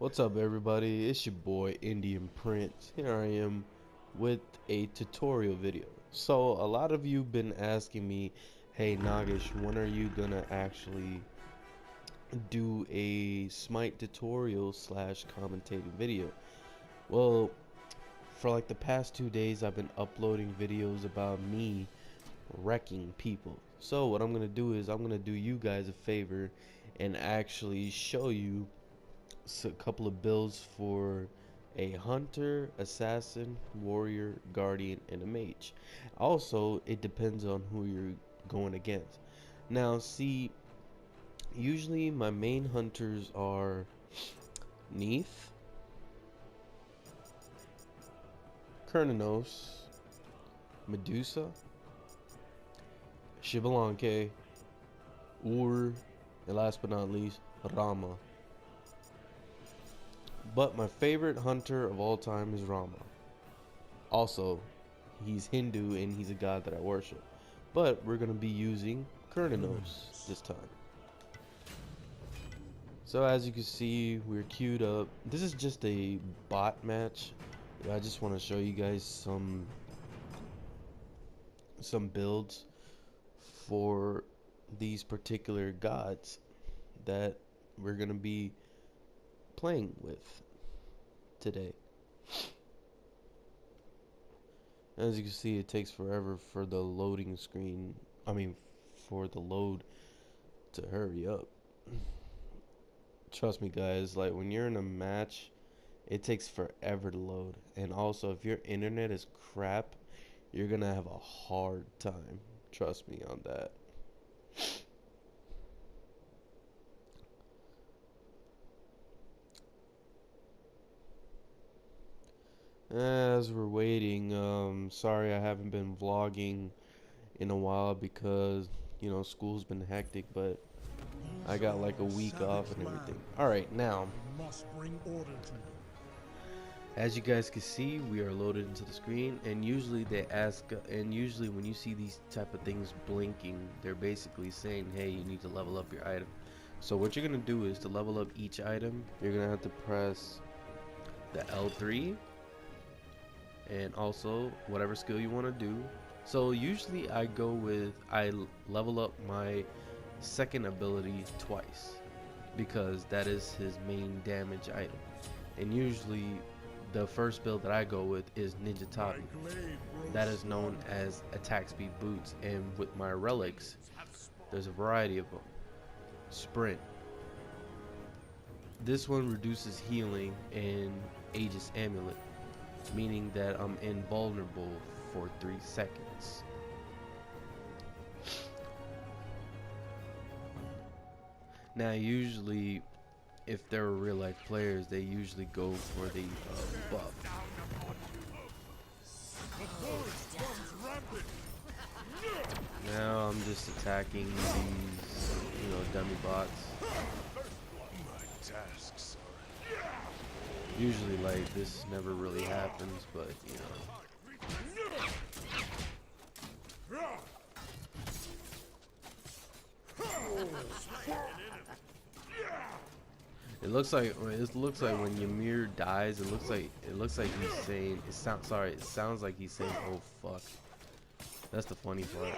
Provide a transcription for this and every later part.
What's up, everybody? It's your boy Indian Prince. Here I am with a tutorial video. So a lot of you been asking me, hey Nagish, when are you gonna actually do a Smite tutorial slash commentating video? Well, for like the past 2 days I've been uploading videos about me wrecking people. So what I'm gonna do is I'm gonna do you guys a favor and actually show you a couple of builds for a hunter, assassin, warrior, guardian, and a mage. Also, it depends on who you're going against. Now, see, usually my main hunters are Neath, Kernanos, Medusa, Shibalanke, Ur, and last but not least, Rama. But my favorite hunter of all time is Rama. Also, he's Hindu and he's a god that I worship. But we're going to be using Kernanos this time. So as you can see, we're queued up. This is just a bot match. I just want to show you guys some builds for these particular gods that we're going to be playing with today. As you can see, it takes forever for the loading screen, for the load to hurry up. Trust me guys, like when you're in a match, it takes forever to load. And also, if your internet is crap, you're gonna have a hard time. Trust me on that. As we're waiting, sorry I haven't been vlogging in a while because, you know, school's been hectic, but I got like a week off and everything. Alright, now, as you guys can see, we are loaded into the screen, and usually they ask, and usually when you see these type of things blinking, they're basically saying, hey, you need to level up your item. So what you're going to do is, to level up each item, you're going to have to press the L3, and also whatever skill you want to do. So usually I level up my second ability twice because that is his main damage item, and usually the first build that I go with is Ninja Tabi. That is known as attack speed boots, and with my relics there's a variety of them. Sprint, this one reduces healing, and Aegis Amulet, meaning that I'm invulnerable for 3 seconds. Now usually, if they're real life players, they usually go for the buff. Now I'm just attacking these, dummy bots. Usually, like, this never really happens, but It looks like when Ymir dies, it looks like he's saying, it sounds like he's saying, oh fuck. That's the funny part.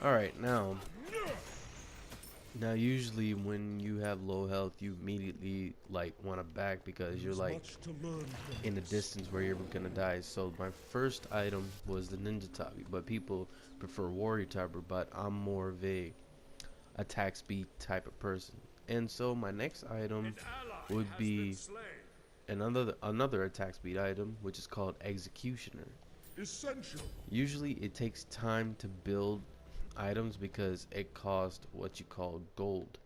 Alright, now usually when you have low health, you immediately like want to back because you're like in a distance where you're gonna die. So my first item was the Ninja Tabi, but people prefer Warrior Tabi, but I'm more of a attack speed type of person. And so my next item would be another attack speed item, which is called Executioner. Usually it takes time to build items because it costs what you call gold,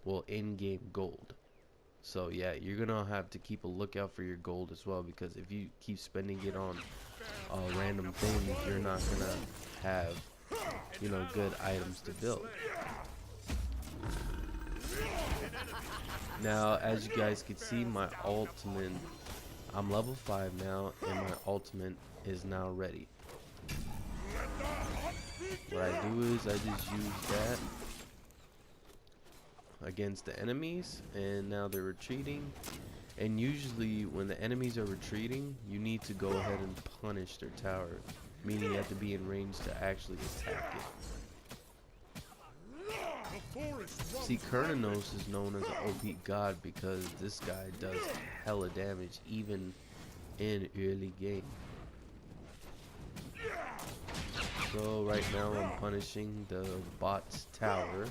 well, in-game gold. So yeah, you're gonna have to keep a lookout for your gold as well, because if you keep spending it on random things, you're not gonna have good items to build. Now as you guys can see, my ultimate, I'm level 5 now, and my ultimate is now ready. what I do is I just use that against the enemies, and now they're retreating. And usually when the enemies are retreating, you need to go ahead and punish their tower, meaning you have to be in range to actually attack it. See, Kernanos is known as an OP god because this guy does hella damage even in early game. So right now I'm punishing the bot's tower.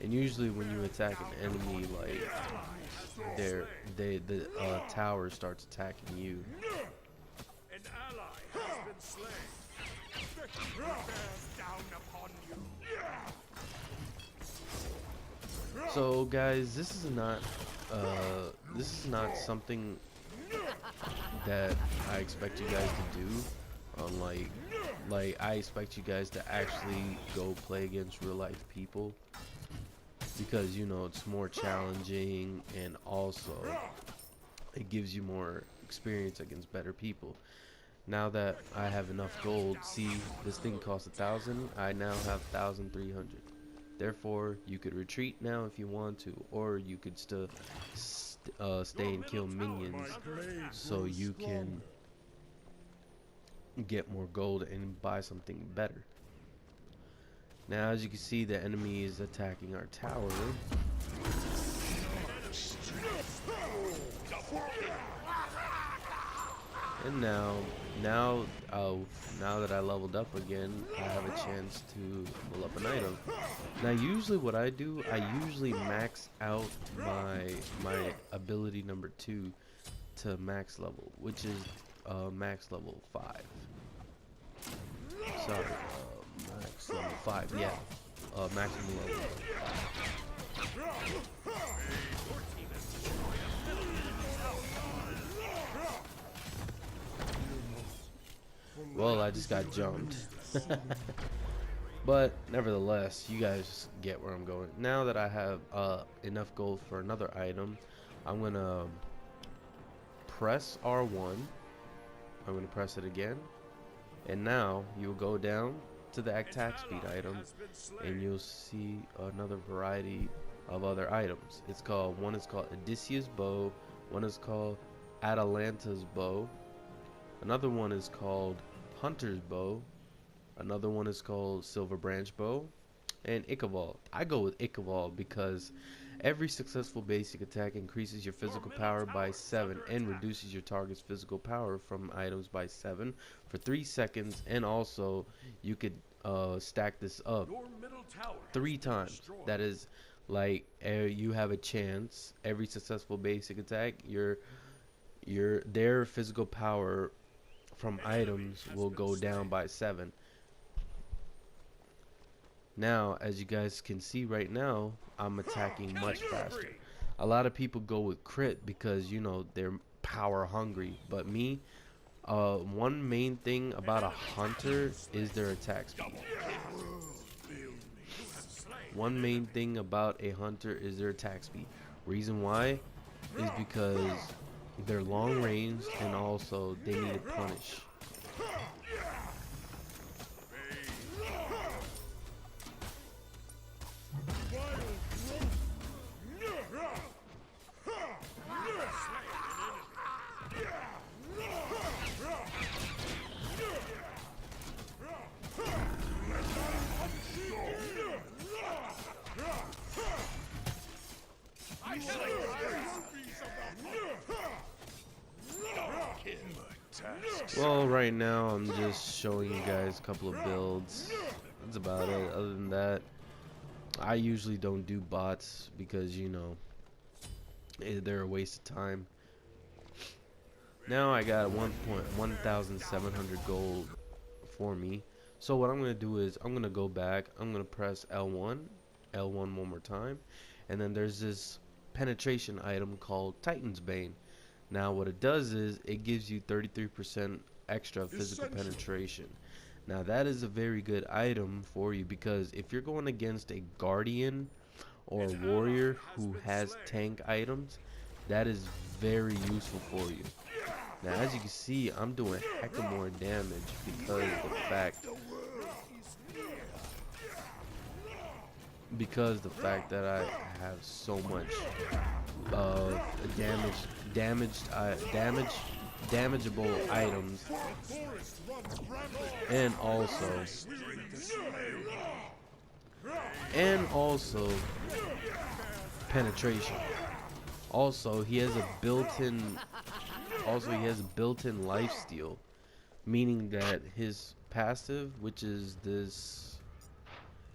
And usually when you attack an enemy, like the tower starts attacking you. An ally has been slain. Victory bears down upon you. So guys, this is not something that I expect you guys to do. Like I expect you guys to actually go play against real life people, because you know it's more challenging, and also it gives you more experience against better people. Now that I have enough gold, see, this thing costs 1,000, I now have 1,300. Therefore you could retreat now if you want to, or you could still stay and kill minions so you can get more gold and buy something better. Now as you can see, the enemy is attacking our tower. And now that I leveled up again, I have a chance to pull up an item. Now usually what I do, I usually max out my ability number 2 to max level, which is max level 5. Sorry, max level 5, yeah. Maximum level. Well, I just got jumped. But nevertheless, you guys get where I'm going. Now that I have enough gold for another item, I'm gonna press R1. I'm gonna press it again, and now you'll go down to the attack speed item, and you'll see another variety of other items. One is called Odysseus bow, one is called Atalanta's bow, another one is called Hunter's bow, another one is called Silver Branch bow, and Ichabod. I go with Ichabod because every successful basic attack increases your physical power by 7 and reduces your target's physical power from items by 7 for 3 seconds, and also you could stack this up 3 times. That is, like, you have a chance every successful basic attack, their physical power from items will go down by 7. Now, as you guys can see right now, I'm attacking much faster. A lot of people go with crit because, you know, they're power hungry. But me, one main thing about a hunter is their attack speed. One main thing about a hunter is their attack speed. Reason why is because they're long range, and also they need to punish. Well, right now I'm just showing you guys a couple of builds. That's about it. Other than that, I usually don't do bots because, you know, they're a waste of time. Now I got 1,700 gold for me. So what I'm going to do is I'm going to go back. I'm going to press L1 one more time. And then there's this penetration item called Titan's Bane. Now what it does is it gives you 33% extra physical penetration. Now that is a very good item for you, because if you're going against a guardian or a warrior who has tank items, that is very useful for you. Now, as you can see, I'm doing heck of more damage because the fact that I have so much of damageable items, and also penetration. Also, he has a built-in lifesteal, meaning that his passive, which is this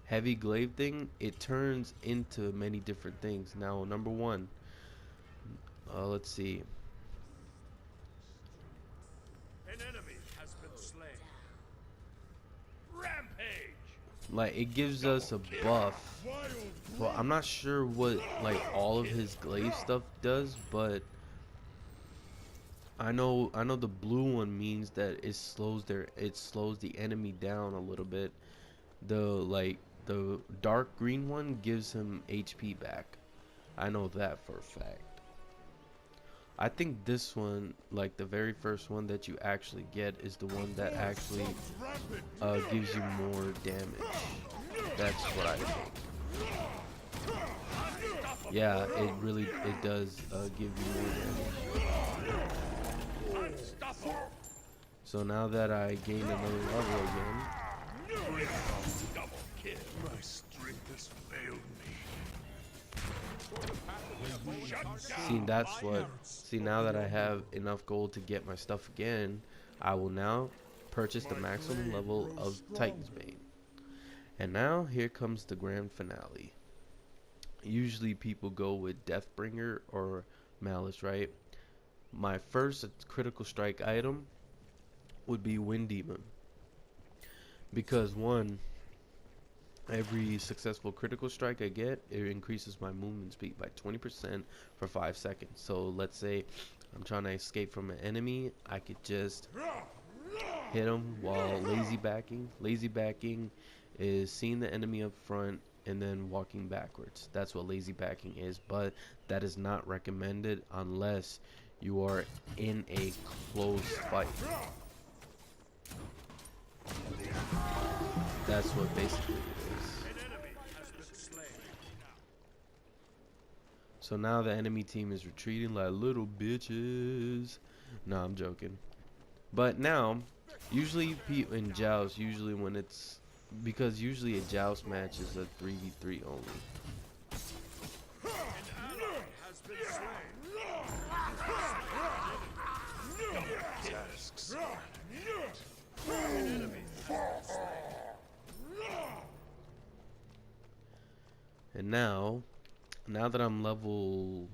heavy glaive thing, it turns into many different things. Now, number one, let's see. An enemy has been slain. Rampage. Like, it gives us a buff. Well, I'm not sure what like all of his glaive stuff does, but I know the blue one means that it slows the enemy down a little bit. The dark green one gives him HP back. I know that for a fact. I think this one, like the very first one that you actually get, is the one that actually gives you more damage. That's what I think. Yeah, it does give you more damage. So now that I gained another level again, My strength has failed me. see now that I have enough gold to get my stuff again, I will now purchase the maximum level of Titan's Bane. And now here comes the grand finale. Usually people go with Deathbringer or Malice, right? My first critical strike item would be Wind Demon, because one, every successful critical strike I get, it increases my movement speed by 20% for 5 seconds. So let's say I'm trying to escape from an enemy, I could just hit them while lazy backing. Lazy backing is seeing the enemy up front and then walking backwards. That's what lazy backing is, but that is not recommended unless you are in a close fight. That's what basically it is. So now the enemy team is retreating like little bitches. No, I'm joking. But now, usually in joust, because usually a joust match is a 3v3 only. And now that I'm what level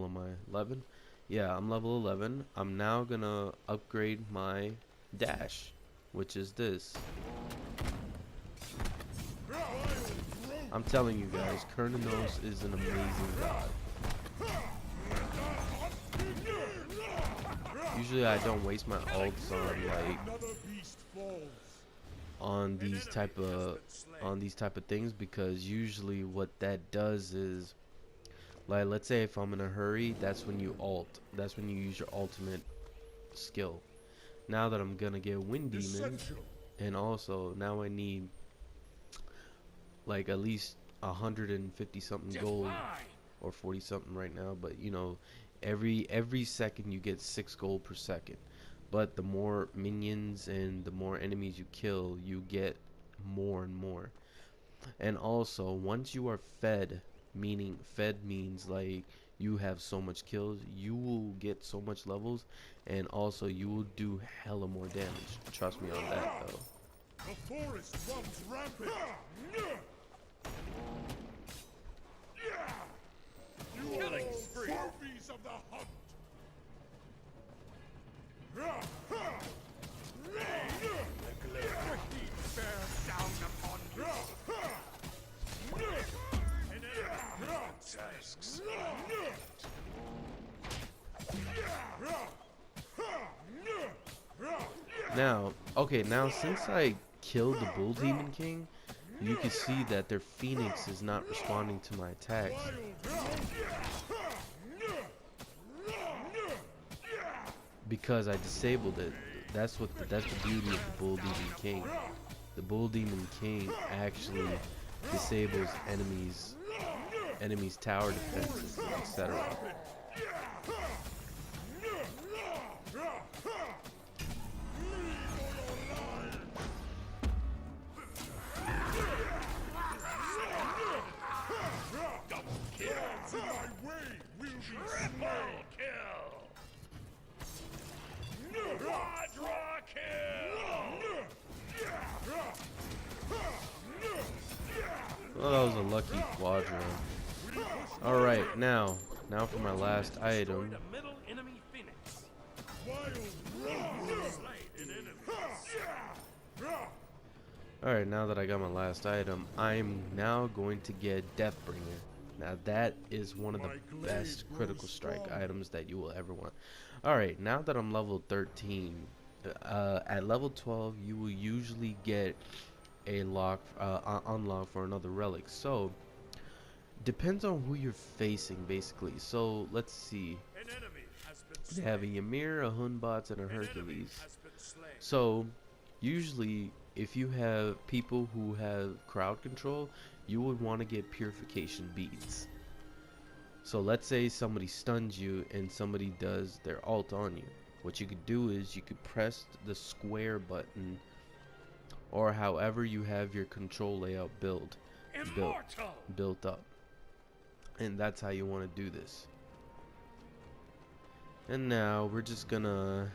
am I? 11? Yeah, I'm level 11. I'm now gonna upgrade my dash, which is this. I'm telling you guys, Kernanos is an amazing god. Usually I don't waste my ults on these type of things, because usually what that does is, like, let's say if I'm in a hurry, that's when you ult. That's when you use your ultimate skill. Now that I'm gonna get Wind Demon, and also now I need like at least 150 something gold, or 40 something right now, but you know, every second you get 6 gold per second. But the more minions and the more enemies you kill, you get more and more. And also, once you are fed, meaning fed means like you have so much kills, you will get so much levels, and also you will do hella more damage. Trust me on that though. The forest runs rampant. You are all trophies of the hunt. Bears down upon you. Tasks. Now since I killed the Bull Demon King, you can see that their Phoenix is not responding to my attacks. because I disabled it. That's the beauty of the Bull Demon King. The Bull Demon King actually disables enemies tower defenses, etc. Well, that was a lucky quadra. Alright, now for my last item. Alright, now that I got my last item, I'm now going to get Deathbringer. Now that is one of the best critical strike items that you will ever want. Alright, now that I'm level 13, at level 12 you will usually get a unlock for another relic. So depends on who you're facing basically. So let's see. They have a Ymir, a Hunbots, and a Hercules. So usually if you have people who have crowd control, you would want to get purification beads. So let's say somebody stuns you and somebody does their ult on you. What you could do is you could press the square button, or however you have your control layout built up, and that's how you want to do this. And now we're just gonna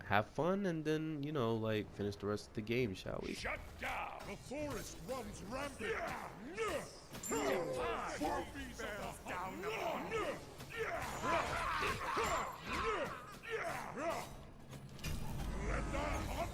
have fun and then, you know, like finish the rest of the game, shall we? Shut down! The forest runs rampant! Down let the hunt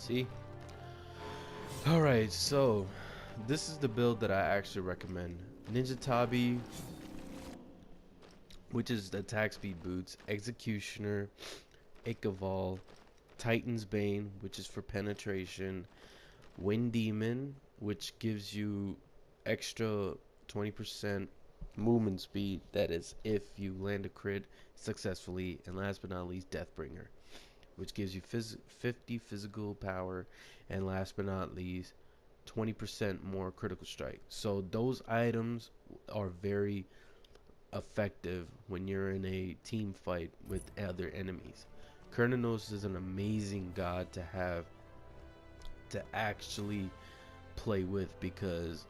See? Alright, so this is the build that I actually recommend. Ninja Tabi, which is the attack speed boots, Executioner, Ikaval, Titan's Bane, which is for penetration, Wind Demon, which gives you extra 20% movement speed, that is if you land a crit successfully, and last but not least Deathbringer, which gives you 50 physical power, and last but not least 20% more critical strike. So those items are very effective when you're in a team fight with other enemies. Kernanos is an amazing god to have to actually play with, because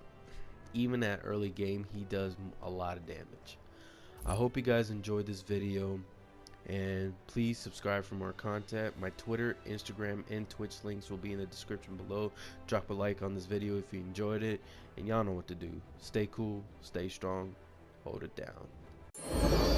even at early game he does a lot of damage. I hope you guys enjoyed this video, and please subscribe for more content. My Twitter, Instagram, and Twitch links will be in the description below. Drop a like on this video if you enjoyed it, and y'all know what to do. Stay cool, stay strong, hold it down.